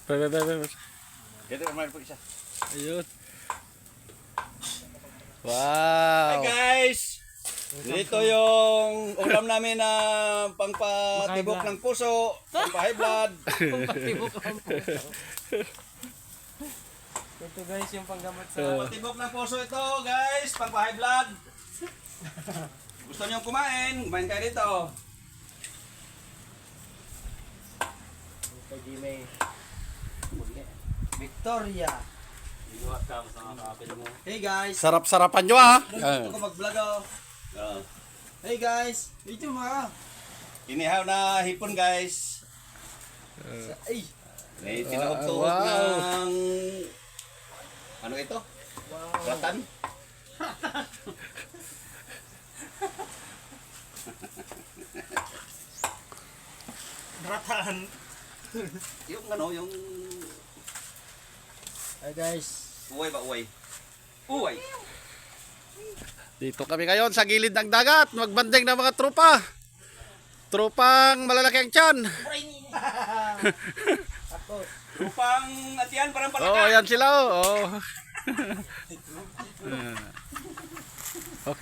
Bye. Ganito naman po isa. Ayun. Hi Wow. guys! Dito yung ulam namin na pangpatibok ng puso, pangpa-high blood. Ito guys, yung panggamot sa... Pangpatibok ng puso ito guys, pangpa-high blood. Gusto niyo kumain kayo dito. Ito Jimmy. Victoria. Hey guys. Sarap-sarapan nyo ah. Ako mag-vlog ako. Hey guys. Ito mga. Inihaw na hipon guys. Ay. May tinuhog-tuhog Wow. ng... Ano ito? Wow. Ratan? Ratan. Yung ano, yung... Hey guys. Uway ba uway? Uway! Dito kami ngayon sa gilid ng dagat. Magbanding ng mga tropa. Tropang malalaki ang tiyan. Ako. Upang atiyan, parang Oh, palaka. ayan sila oh. Okay.